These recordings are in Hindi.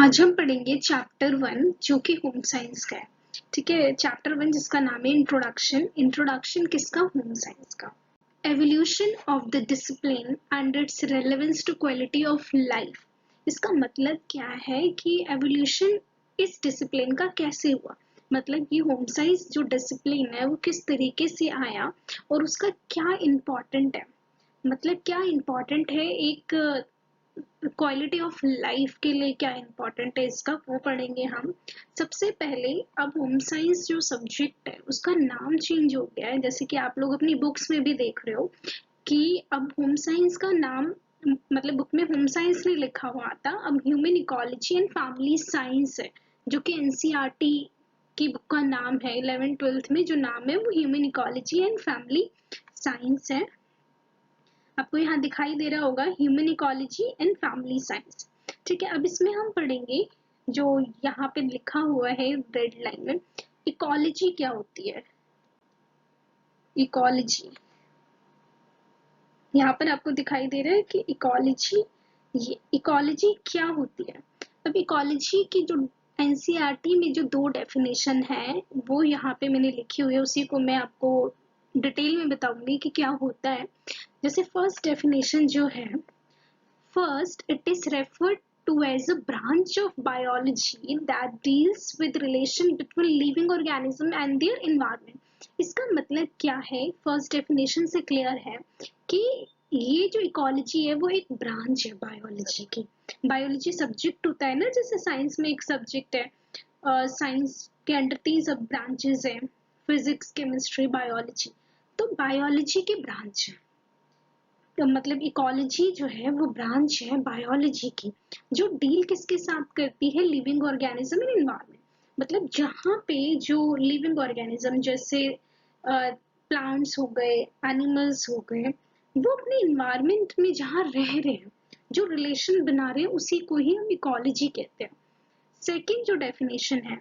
आज हम पढ़ेंगे चैप्टर 1 जो कि होम साइंस का है। ठीक है, चैप्टर 1 जिसका नाम है इंट्रोडक्शन। इंट्रोडक्शन किसका? होम साइंस का। Evolution of the discipline and its relevance to quality of life. इसका मतलब क्या है कि एवोल्यूशन इस डिसिप्लिन का कैसे हुआ, मतलब ये होम साइंस जो डिसिप्लिन है वो किस तरीके से आया और उसका क्या इम्पोर्टेंट है, मतलब क्या इम्पोर्टेंट है एक क्वालिटी ऑफ लाइफ के लिए, क्या इम्पोर्टेंट है इसका, वो पढ़ेंगे हम। सबसे पहले अब होम साइंस जो सब्जेक्ट है उसका नाम चेंज हो गया है, जैसे कि आप लोग अपनी बुक्स में भी देख रहे हो कि अब होम साइंस का नाम, मतलब बुक में होम साइंस नहीं लिखा हुआ आता, अब human ecology and family science है, जो कि एनसीईआरटी की बुक का नाम है। 11th-12th में जो नाम है वो human ecology and family science है। आपको यहाँ दिखाई दे रहा होगा human ecology and family science. ठीक है, अब इसमें हम पढ़ेंगे जो यहाँ पे लिखा हुआ है रेड लाइन में, इकोलॉजी क्या होती है। इकोलॉजी यहाँ पर आपको दिखाई दे रहा है कि इकोलॉजी, ये इकोलॉजी क्या होती है। अब इकोलॉजी की जो एनसीईआरटी में जो दो डेफिनेशन है वो यहाँ पे मैंने लिखी हुई है, उसी को मैं आपको डिटेल में बताऊंगी कि क्या होता है। जैसे फर्स्ट डेफिनेशन जो है, first, it is referred to as a branch of biology that deals with relation between living organism and their environment. इसका मतलब क्या है, फर्स्ट डेफिनेशन से क्लियर है कि ये जो इकोलॉजी है वो एक ब्रांच है बायोलॉजी की। बायोलॉजी सब्जेक्ट होता है ना, जैसे साइंस में एक सब्जेक्ट है, साइंस के अंडर 3 सब ब्रांचेस हैं, फिजिक्स, केमिस्ट्री, बायोलॉजी। तो बायोलॉजी की ब्रांच है, तो मतलब इकोलॉजी जो है वो ब्रांच है बायोलॉजी की, जो डील किसके साथ करती है, लिविंग ऑर्गेनिज्म एंड एनवायरनमेंट। मतलब जहाँ पे जो लिविंग ऑर्गेनिज्म जैसे प्लांट्स हो गए, एनिमल्स हो गए, वो अपने इन्वायरमेंट में जहाँ रह रहे हैं, जो रिलेशन बना रहे हैं, उसी को ही हम इकोलॉजी कहते हैं। सेकेंड जो डेफिनेशन है,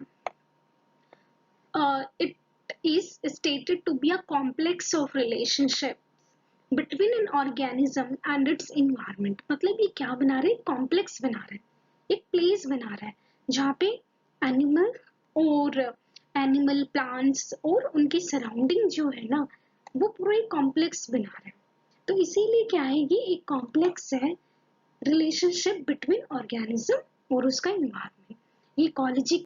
it is stated to be a complex of relationship between an organism and its environment. मतलब ये क्या बना रहे हैं, कॉम्प्लेक्स बना रहा है, एक प्लेस बना रहा है जहाँ पे एनिमल और एनिमल प्लांट्स और उनकी सराउंडिंग जो है ना, वो पूरा एक कॉम्प्लेक्स बना रहा है। तो इसीलिए क्या है, ये एक कॉम्प्लेक्स है, रिलेशनशिप बिटवीन ऑर्गेनिज्म और उसका इन्वायरमेंट। ये इकोलॉजी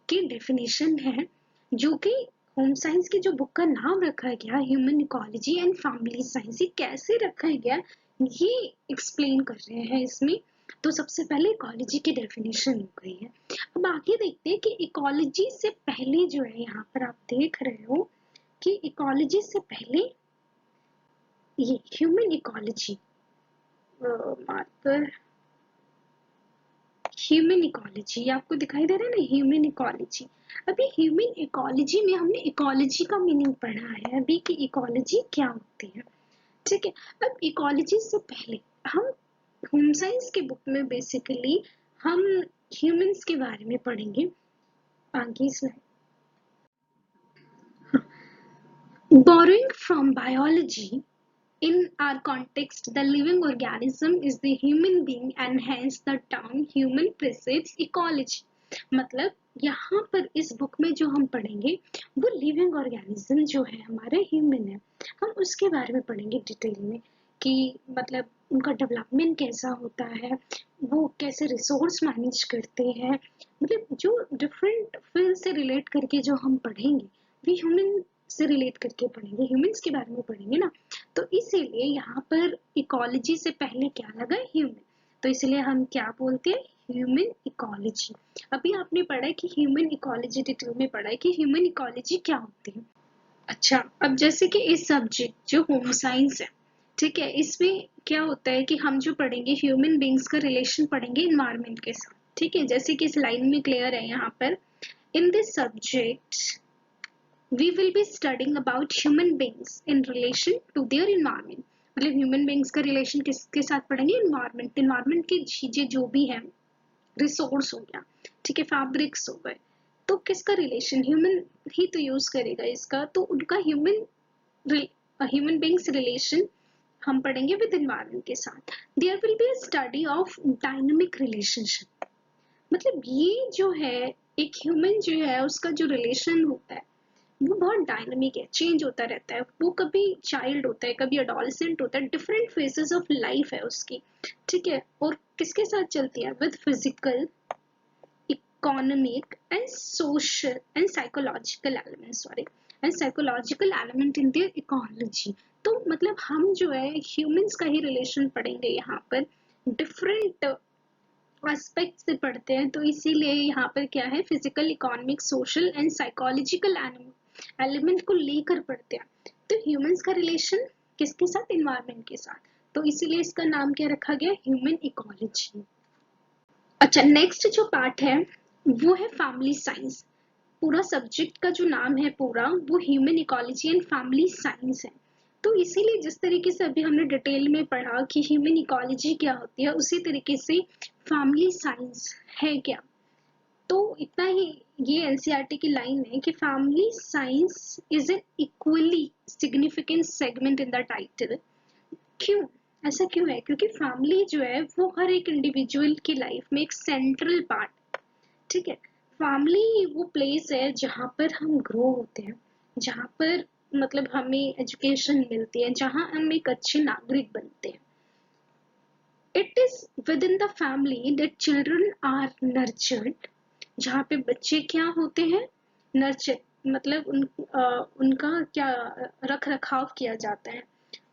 की डेफिनेशन है, जो कि होम साइंस की जो बुक का नाम रखा गया human ecology and family science, ये कैसे रखा गया ये एक्सप्लेन कर रहे हैं इसमें। तो सबसे पहले इकोलॉजी की डेफिनेशन हो गई है। अब आगे देखते हैं कि इकोलॉजी से पहले जो है, यहाँ पर आप देख रहे हो कि इकोलॉजी से पहले ये human ecology, marker human ecology आपको दिखाई दे रहा है ना, ह्यूमन इकोलॉजी। अभी ह्यूमन इकोलॉजी में हमने इकोलॉजी का मीनिंग पढ़ा है अभी कि इकोलॉजी क्या होती है। ठीक है, अब इकोलॉजी से पहले हम होम साइंस की बुक में बेसिकली हम ह्यूमंस के बारे में पढ़ेंगे। आगे slide. Borrowing from biology, in our context, the living organism is the human being and hence the term human precedes ecology. मतलब यहाँ पर इस बुक में जो हम पढ़ेंगे वो लिविंग ऑर्गेनिज्म जो है हमारे ह्यूमन है, हम उसके बारे में पढ़ेंगे डिटेल में कि मतलब उनका डेवलपमेंट कैसा होता है, वो कैसे रिसोर्स मैनेज करते हैं, मतलब जो डिफरेंट फील्ड से रिलेट करके जो हम पढ़ेंगे वो ह्यूमन से रिलेट करके पढ़ेंगे, ह्यूमंस के बारे में पढ़ेंगे ना। तो इसीलिए यहाँ पर इकोलॉजी से पहले क्या लगा, ह्यूमन, तो इसलिए हम क्या बोलते हैं, ह्यूमन इकोलॉजी। अभी आपने पढ़ा है कि ह्यूमन इकोलॉजी, डिटेल में पढ़ा है कि ह्यूमन इकोलॉजी क्या होती है। अच्छा, अब जैसे कि इस सब्जेक्ट जो होम साइंस है, ठीक है, इसमें क्या होता है कि हम जो पढ़ेंगे ह्यूमन बींग्स का रिलेशन पढ़ेंगे इन्वायरमेंट के साथ। ठीक है, जैसे कि इस लाइन में क्लियर है यहाँ पर, in this subject we will be studying about human beings in relation to their environment। मतलब ह्यूमन बींग्स का रिलेशन किसके साथ पढ़ेंगे, इन्वायरमेंट। इन्वायरमेंट की चीजें जो भी है, रिसोर्स हो गया, ठीक है, फैब्रिक्स हो गए, तो किसका रिलेशन, ह्यूमन ही तो यूज करेगा इसका, तो उनका ह्यूमन बींग्स रिलेशन हम पढ़ेंगे विद इन्वायरमेंट के साथ। There will be a study of dynamic relationship. मतलब ये जो है एक ह्यूमन जो है उसका जो रिलेशन होता है वो बहुत डायनामिक है, चेंज होता रहता है। वो कभी चाइल्ड होता है, कभी अडोलसेंट होता है, डिफरेंट फेजेस ऑफ लाइफ है उसकी। ठीक है, और किसके साथ चलती है? With physical, economic and social and psychological element, sorry, and psychological element in their ecology। तो मतलब हम जो है ह्यूमंस का ही रिलेशन पढ़ेंगे यहाँ पर, डिफरेंट एस्पेक्ट से पढ़ते हैं, तो इसीलिए यहाँ पर क्या है, physical, economic, social and psychological element को लेकर पढ़ते हैं। तो ह्यूमंस का रिलेशन किसके साथ? इन्वायरमेंट के साथ। तो इसीलिए इसका नाम क्या रखा गया? Human ecology. अच्छा, नेक्स्ट जो पार्ट है वो है फैमिली साइंस। पूरा सब्जेक्ट का जो नाम है पूरा वो human ecology and family science है। तो इसीलिए जिस तरीके से अभी हमने डिटेल में पढ़ा कि ह्यूमन इकोलॉजी क्या होती है, उसी तरीके से फैमिली साइंस है क्या। तो इतना ही, ये एनसीईआरटी की लाइन है कि family science is an equally significant segment in the title. क्यों? ऐसा क्यों है? क्योंकि फैमिली जो है वो हर एक इंडिविजुअल की लाइफ में एक सेंट्रल पार्ट। ठीक है, फैमिली वो प्लेस है जहाँ पर हम ग्रो होते हैं, जहाँ पर मतलब हमें एजुकेशन मिलती है, जहाँ हम एक अच्छे नागरिक बनते हैं। It is within the family that children are nurtured, जहाँ पे बच्चे क्या होते हैं? नर्चर, मतलब उनका क्या रख रखाव किया जाता है।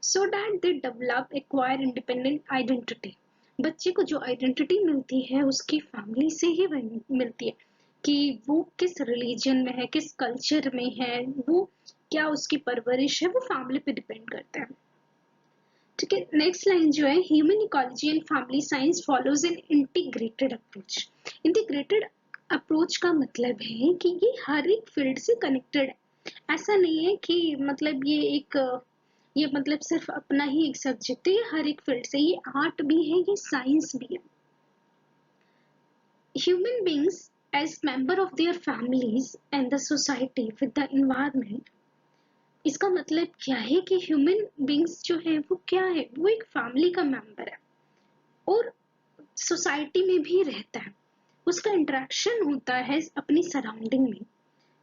So that they develop acquire independent identity. बच्चे को जो आइडेंटिटी मिलती है उसकी फैमिली से ही मिलती है, कि वो किस रिलीजन में है, किस कल्चर में है, वो क्या उसकी परवरिश है, वो फैमिली पे डिपेंड करता है। ठीक है, नेक्स्ट लाइन जो है, human ecology and family science follows an integrated approach. Integrated approach का मतलब है कि ये हर एक फील्ड से कनेक्टेड है। ऐसा नहीं है कि मतलब ये मतलब सिर्फ अपना ही एक सब्जेक्ट है, ये हर एक फील्ड से, ये आर्ट भी है, ये साइंस भी है। Human beings as member of their families and the society with the environment, इसका मतलब क्या है कि ह्यूमन बींग्स जो है वो क्या है? वो एक फैमिली का मेंबर है और सोसाइटी में भी रहता है, उसका इंटरेक्शन होता है अपनी सराउंडिंग में।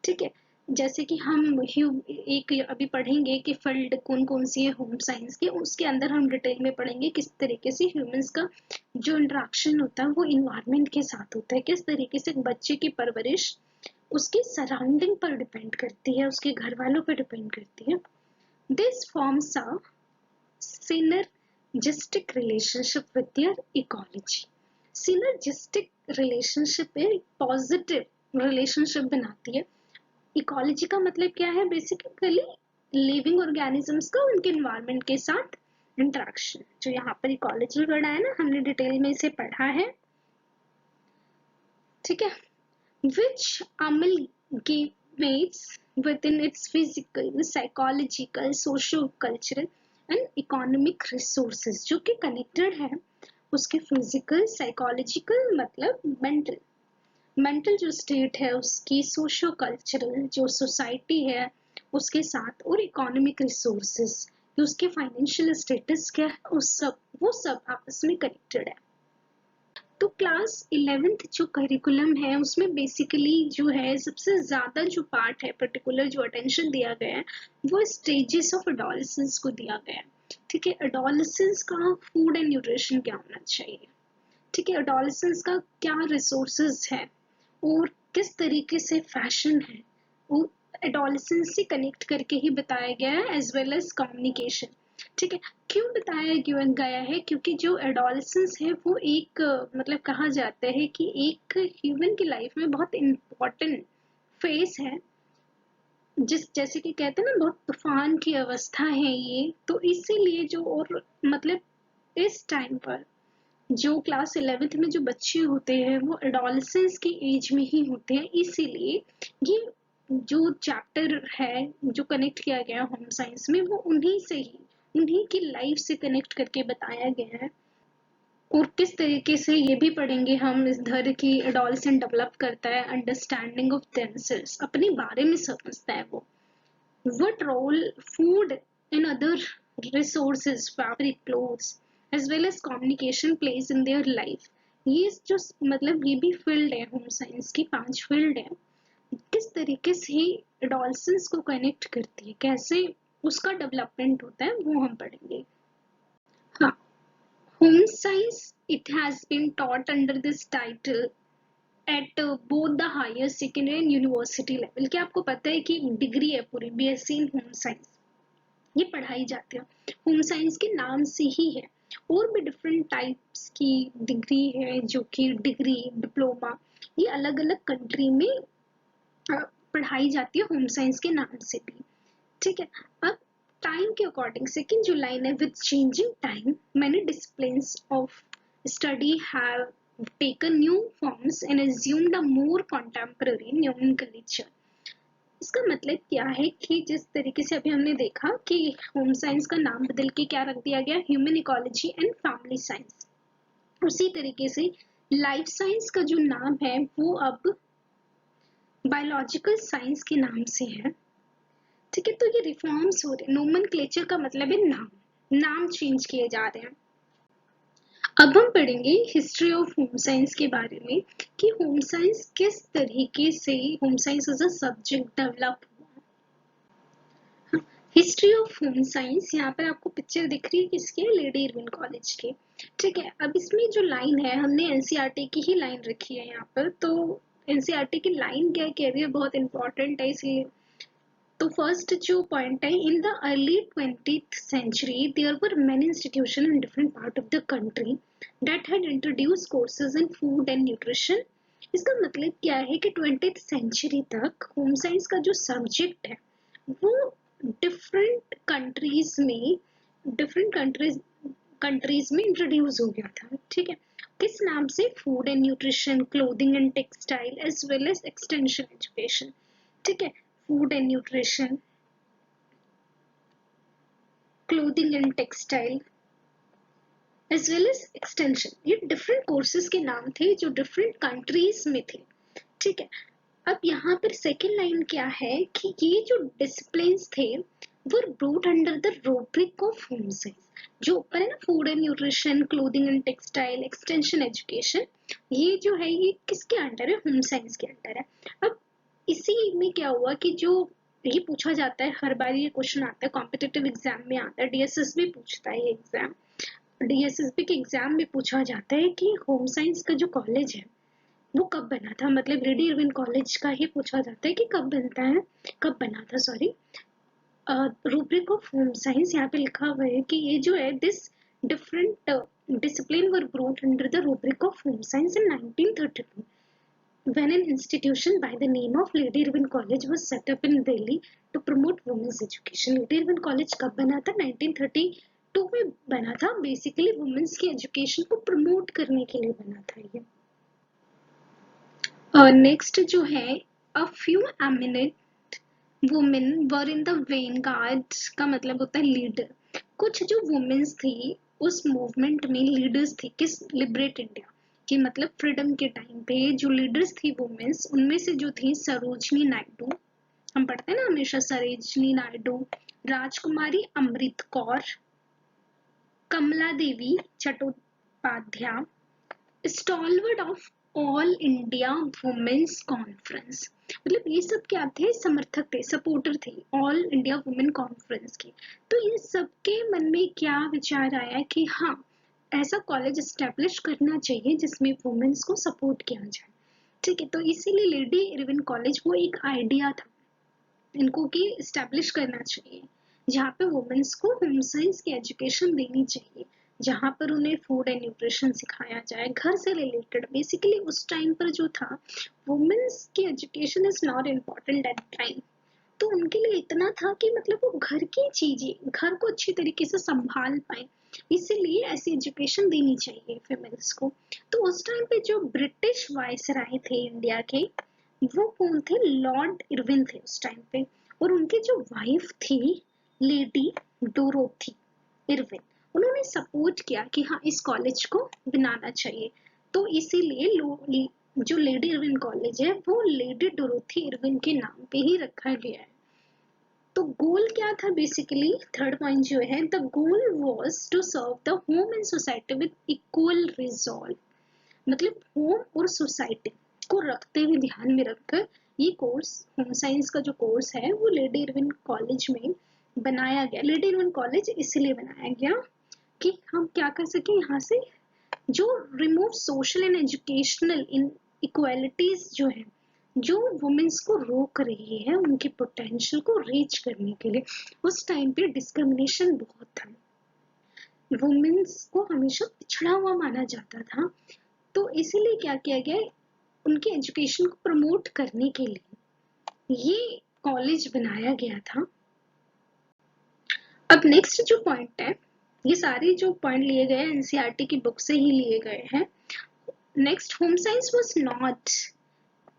ठीक है, जैसे कि हम एक अभी पढ़ेंगे कि फील्ड कौन कौन सी है होम साइंस की, उसके अंदर हम डिटेल में पढ़ेंगे किस तरीके से ह्यूमंस का जो इंटरेक्शन होता है वो इन्वायरमेंट के साथ होता है, किस तरीके से बच्चे की परवरिश उसकी सराउंडिंग पर डिपेंड करती है, उसके घर वालों पर डिपेंड करती है। This forms a synergistic relationship with their ecology। synergistic relationship एक पॉजिटिव रिलेशनशिप बनाती है। इकोलॉजी का मतलब क्या है? बेसिकली लिविंग ऑर्गेनिजम्स का उनके एनवायरनमेंट के साथ इंटरेक्शन। जो यहाँ पर इकोलॉजी पढ़ा है ना, हमने डिटेल में इसे पढ़ा है। ठीक है, which amalgamates within its physical, psychological, socio-cultural and economic resources, जो कि कनेक्टेड है उसके फिजिकल, साइकोलॉजिकल मतलब मेंटल जो स्टेट है उसकी, सोशो कल्चरल जो सोसाइटी है उसके साथ, और इकोनॉमिक रिसोर्सेज, उसके फाइनेंशियल स्टेटस क्या है, उस सब वो सब आपस में कनेक्टेड है। तो क्लास 11th जो करिकुलम है उसमें बेसिकली जो है सबसे ज्यादा जो पार्ट है, पर्टिकुलर जो अटेंशन दिया गया है वो स्टेजेस ऑफ एडोलेसेंस को दिया गया है। ठीक है, एडोलेसेंस का फूड एंड न्यूट्रिशन क्या होना चाहिए, ठीक है, एडोलेसेंस का क्या रिसोर्सेज है और किस तरीके से फैशन है, वो एडोलेसेंस से कनेक्ट करके ही बताया गया है, एज वेल एज कम्युनिकेशन। ठीक है, क्यों बताया गया है? क्योंकि जो एडोलेसेंस है वो एक मतलब कहा जाता है कि एक ह्यूमन की लाइफ में बहुत इम्पोर्टेंट फेस है, जैसे कि कहते हैं ना बहुत तूफान की अवस्था है ये, तो इसीलिए जो, और मतलब इस टाइम पर जो क्लास 11th में जो बच्चे होते हैं वो एडोलेसेंस की एज में ही होते हैं, इसीलिए ये जो चैप्टर है जो कनेक्ट किया गया होम साइंस में वो उन्हीं से ही, उन्हीं की लाइफ से कनेक्ट करके बताया गया है। और किस तरीके से ये भी पढ़ेंगे हम इस धर की एडोलेसेंट डेवलप करता है, अंडरस्टैंडिंग ऑफ देमसेल्व्स, अपने बारे में समझता है वो। What role food and other resources, fabric, clothes, as well as communication plays in their life? ये जो मतलब ये भी फील्ड है, होम साइंस की 5 फील्ड है, किस तरीके से एडोलसेंस को कनेक्ट करती है, कैसे उसका डेवलपमेंट होता है, वो हम पढ़ेंगे। हाँ, home science it has been taught under this title at both the higher secondary and university level. क्या आपको पता है कि डिग्री है पूरी बीएससी इन होम साइंस, ये पढ़ाई जाती है, होम साइंस के नाम से ही है। और भी डिफरेंट टाइप्स की डिग्री है, जो कि डिग्री, डिप्लोमा, ये अलग अलग कंट्री में पढ़ाई जाती है होम साइंस के नाम से भी। ठीक है, अब टाइम के अकॉर्डिंग सेकेंड जो लाइन है, with changing time many disciplines of study have taken new forms and assumed a more contemporary nomenclature। इसका मतलब क्या है कि जिस तरीके से अभी हमने देखा कि होम साइंस का नाम बदल के क्या रख दिया गया, human ecology and family science, उसी तरीके से लाइफ साइंस का जो नाम है वो अब बायोलॉजिकल साइंस के नाम से है। ठीक है, तो ये रिफॉर्म्स हो रहे हैं, नोमेनक्लेचर का मतलब है नाम, नाम चेंज किए जा रहे हैं। अब हम पढ़ेंगे हिस्ट्री ऑफ होम साइंस के बारे में कि होम साइंस किस तरीके से home science as a subject develop हुआ। हिस्ट्री ऑफ होम साइंस, यहाँ पर आपको पिक्चर दिख रही है किसके, लेडी इरविन कॉलेज के। ठीक है, अब इसमें जो लाइन है, हमने एनसीईआरटी की ही लाइन रखी है यहाँ पर, तो एनसीईआरटी की लाइन क्या कह रही है, बहुत इंपॉर्टेंट है इसलिए। तो फर्स्ट जो पॉइंट है, in the early 20th century there were many institutions in different part of the country that had introduced courses in food and nutrition। इसका मतलब क्या है कि 20th century तक होम साइंस का जो सब्जेक्ट है वो डिफरेंट कंट्रीज में, डिफरेंट कंट्रीज में इंट्रोड्यूस हो गया था। ठीक है, किस नाम से, food and nutrition, clothing and textile as well as extension education. ठीक है, food and nutrition, clothing and textile as well as extension, ये डिफरेंट कोर्सेज के नाम थे जो डिफरेंट कंट्रीज में थे। ठीक है, अब यहाँ पर सेकेंड लाइन क्या है कि ये जो डिसिप्लिन्स थे वो brute under the rubric of home science. जो ऊपर है ना, food and nutrition, clothing and textile, extension education, ये जो है ये किसके अंडर है, होम साइंस के अंडर है। अब इसी में क्या हुआ कि जो ये पूछा जाता है, हर बार ये क्वेश्चन आता है, कॉम्पिटिटिव एग्जाम में आता है, डीएसएस भी पूछता है ये एग्जाम, डीएसएसबी के एग्जाम में पूछा जाता है कि होम साइंस का जो कॉलेज है वो कब बना था, मतलब लेडी इरविन कॉलेज का ही पूछा जाता है कि कब बनता है, कब बना था, sorry. Rubric of home science, यहाँ पे लिखा हुआ है कि ये जो है, this different discipline were brought under the rubric of home science in 1932 when an institution by the name of Lady Irwin College was set up in Delhi to promote women's education। Lady Irwin College कब बना था, 1932 में बना था, बेसिकली वुमेन्स की एजुकेशन को प्रमोट करने के लिए बना था ये। नेक्स्ट जो है, a few eminent women were in the vanguard, का मतलब होता है लीडर। कुछ जो वुमेन्स थी उस मूवमेंट में लीडर्स थी, किस, लिबरेट इंडिया कि मतलब फ्रीडम के टाइम पे जो लीडर्स थी वुमेन्स, उनमें से जो थी सरोजनी नायडू, हम पढ़ते हैं ना हमेशा, Sarojini Naidu, Rajkumari Amrit Kaur, Kamala Devi Chattopadhyay, stalwart of All India Women's Conference. मतलब ये सब क्या थे, समर्थक थे, सपोर्टर थे ऑल इंडिया वुमेन कॉन्फ्रेंस की। तो इन सबके मन में क्या विचार आया कि हाँ, ऐसा कॉलेज एस्टेब्लिश करना चाहिए जिसमें वुमेन्स को सपोर्ट किया जाए। ठीक है, तो इसीलिए लेडी इरविन कॉलेज वो एक आइडिया था इनको कि एस्टेब्लिश करना चाहिए जहाँ पे वुमेन्स को होम साइंस की एजुकेशन देनी चाहिए, जहाँ पर उन्हें फूड एंड न्यूट्रिशन सिखाया जाए घर से रिलेटेड। बेसिकली उस टाइम पर जो था, वुमेन्स की education is not important at time, तो उनके लिए इतना था कि मतलब वो घर की चीजें, घर को अच्छी तरीके से संभाल पाए, इसीलिए ऐसी एजुकेशन देनी चाहिए फीमेल्स को। तो उस टाइम पे जो ब्रिटिश वायसराय थे इंडिया के, वो कौन थे, लॉर्ड इरविन थे उस टाइम पे, और उनकी जो वाइफ थी लेडी डोरोथी इरविन, उन्होंने सपोर्ट किया कि हाँ, इस कॉलेज को बनाना चाहिए। तो इसीलिए जो लेडी इरविन कॉलेज है वो लेडी डोरोथी इरविन के नाम पे ही रखा गया है। तो गोल क्या था, बेसिकली थर्ड पॉइंट जो है, the goal was to serve the home and society with equal resolve. मतलब होम और सोसाइटी को रखते हुए ध्यान में रखकर ये कोर्स, होम साइंस का जो कोर्स है वो लेडी इरविन कॉलेज में बनाया गया। लेडी इरविन कॉलेज इसलिए बनाया गया कि हम क्या कर सके यहाँ से, जो remove social and educational in equalities जो है, जो वुमेन्स को रोक रही है उनके पोटेंशियल को रीच करने के लिए। उस टाइम पे डिस्क्रिमिनेशन बहुत था, वुमेन्स को हमेशा पिछड़ा हुआ माना जाता था, तो इसीलिए क्या किया गया, उनके एजुकेशन को प्रमोट करने के लिए ये कॉलेज बनाया गया था। अब नेक्स्ट जो पॉइंट है, ये सारे जो पॉइंट लिए गए एनसीईआरटी की बुक से ही लिए गए हैं। Next, home science was not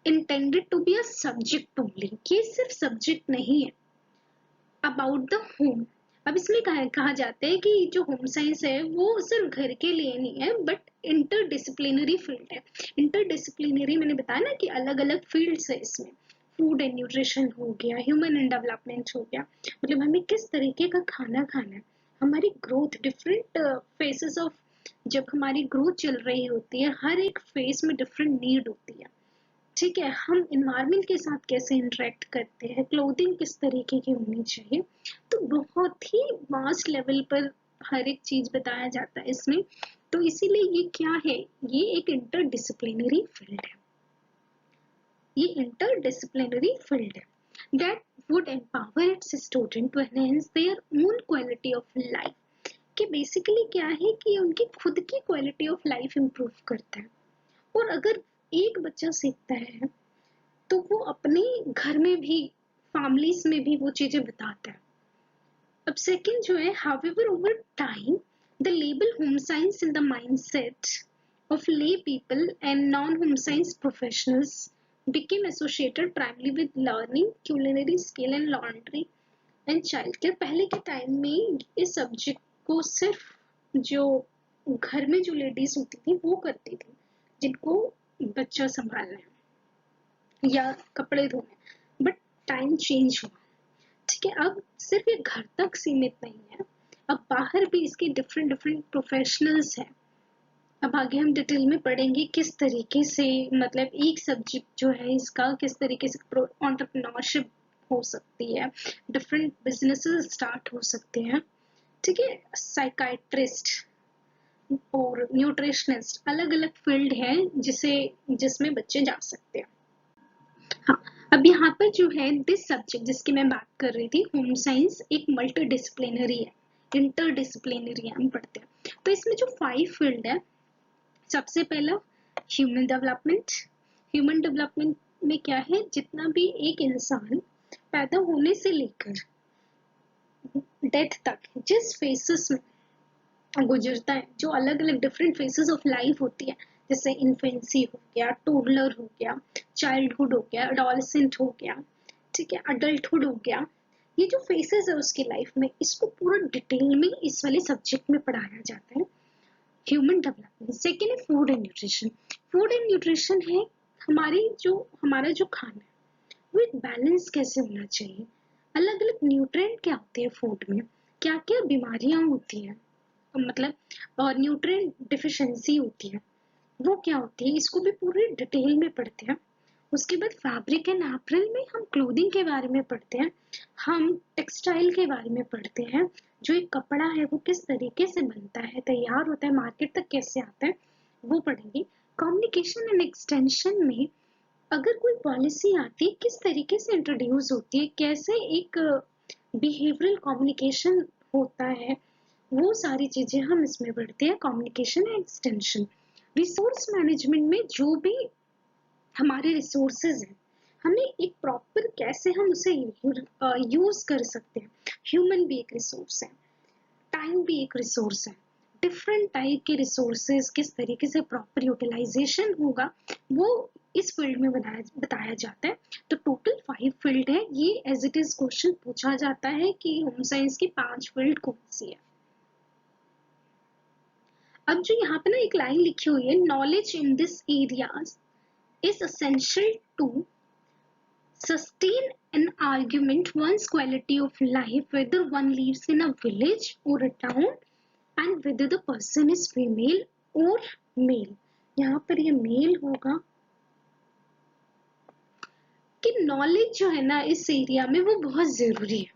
intended to be a subject only, ये सिर्फ सब्जेक्ट नहीं है अबाउट द होम। अब इसमें कहा जाता है कि जो होम साइंस है वो सिर्फ घर के लिए नहीं है, बट इंटरडिसिप्लिनरी फील्ड है। इंटरडिसिप्लिनरी मैंने बताया ना कि अलग अलग फील्ड्स है इसमें, फूड एंड न्यूट्रिशन हो गया, ह्यूमन एंड डेवलपमेंट हो गया, मतलब हमें किस तरीके का खाना खाना है, हमारी ग्रोथ, डिफरेंट फेसेस ऑफ, जब हमारी ग्रोथ चल रही होती है हर एक फेस में डिफरेंट नीड होती है, ठीक है, हम इन्वायरमेंट के साथ कैसे इंटरेक्ट करते हैं, क्लोथिंग किस तरीके की होनी चाहिए, तो बहुत ही वास्ट लेवल पर हर एक चीज बताया जाता है इसमें। तो इसीलिए ये क्या है, ये एक इंटरडिसिप्लिनरी फील्ड है, ये इंटरडिसिप्लिनरी फील्ड है that would empower its student to enhance their own quality of life, कि बेसिकली क्या है कि उनकी खुद की क्वालिटी ऑफ लाइफ इंप्रूव करता है। और अगर एक बच्चा सीखता है तो वो अपने घर में भी, फैमिलीज में भी वो चीजें बताता है। अब सेकंड जो है, however over time the label home science in the mindset of lay people and non-home science professionals became associated primarily with learning, culinary skill and laundry and childcare। पहले के टाइम में इस सब्जेक्ट को सिर्फ जो घर में जो लेडीज होती थी वो करती थी, जिनको बच्चा संभालना है या कपड़े धोने, बट टाइम चेंज हुआ, ठीक है, अब सिर्फ ये घर तक सीमित नहीं है, अब बाहर भी इसके डिफरेंट डिफरेंट प्रोफेशनल्स हैं। अब आगे हम डिटेल में पढ़ेंगे किस तरीके से, मतलब एक सब्जेक्ट जो है इसका किस तरीके से एंटरप्रेन्योरशिप हो सकती है, डिफरेंट बिजनेसेस स्टार्ट हो सकते हैं, ठीक है, साइकाइट्रिस्ट और न्यूट्रिशनिस्ट, अलग अलग फील्ड है जिसमें बच्चे जा सकते हैं। हाँ, अब यहाँ पर जो है दिस सब्जेक्ट जिसकी मैं बात कर रही थी, होम साइंस एक मल्टी डिसिप्लिनरी है, इंटरडिसिप्लिनरी हम पढ़ते हैं। तो इसमें जो 5 फील्ड है, सबसे पहला ह्यूमन डेवलपमेंट। ह्यूमन डेवलपमेंट में क्या है, जितना भी एक इंसान पैदा होने से लेकर डेथ तक जिस फेसेस में गुजरता है, जो अलग अलग डिफरेंट फेसेस ऑफ लाइफ होती है, जैसे इन्फेंसी हो गया, टोडलर हो गया, चाइल्डहुड हो गया, एडोलसेंट हो गया, ठीक है, अडल्टहुड हो गया, ये जो फेसेस है उसकी लाइफ में, इसको पूरा डिटेल में इस वाले सब्जेक्ट में पढ़ाया जाता है, ह्यूमन डेवलपमेंट। सेकेंड है food and nutrition. Food and nutrition है हमारा जो खाना है वो एक बैलेंस कैसे होना चाहिए, अलग अलग न्यूट्रिएंट क्या होते हैं फूड में, क्या क्या बीमारियां होती है, मतलब और न्यूट्रिएंट डिफिशिएंसी होती है वो क्या होती है, इसको भी पूरी डिटेल में पढ़ते हैं। उसके बाद फैब्रिक एंड एपरल में हम क्लोथिंग के बारे में पढ़ते हैं, हम टेक्सटाइल के बारे में पढ़ते हैं, जो एक कपड़ा है वो किस तरीके से बनता है, तैयार होता है, मार्केट तक कैसे आता है, वो पढ़ेंगे। कम्युनिकेशन एंड एक्सटेंशन में अगर कोई पॉलिसी आती है किस तरीके से इंट्रोड्यूस होती है, कैसे एक बिहेवियरल कम्युनिकेशन होता है, वो सारी चीजें हम इसमें पढ़ते हैं, communication and extension. Resource management में जो भी हमारे रिसोर्सेज हैं, हमें एक प्रॉपर कैसे हम उसे यूज कर सकते हैं, ह्यूमन भी एक रिसोर्स है, टाइम भी एक रिसोर्स है, डिफरेंट टाइप के रिसोर्सेज किस तरीके से प्रॉपर यूटिलाइजेशन होगा वो इस फील्ड में बताया जाता है। तो टोटल 5 फील्ड है, ये एज इट इज क्वेश्चन पूछा जाता है कि होम साइंस की 5 फील्ड कौन सी है। अब जो यहाँ पे ना एक लाइन लिखी हुई है, knowledge in this areas is essential to sustain an argument one's quality of life, whether one lives in a village or a town and whether the person is female or male। यहाँ पर ये मेल होगा कि नॉलेज जो है ना इस एरिया में वो बहुत जरूरी है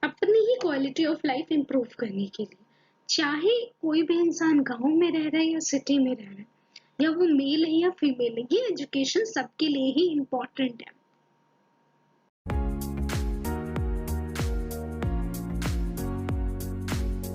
अपनी ही क्वालिटी ऑफ लाइफ इम्प्रूव करने के लिए। चाहे कोई भी इंसान गांव में रह रहा है या सिटी में रह रहा है, या वो मेल है या फीमेल है, ये एजुकेशन सबके लिए ही इम्पोर्टेंट है।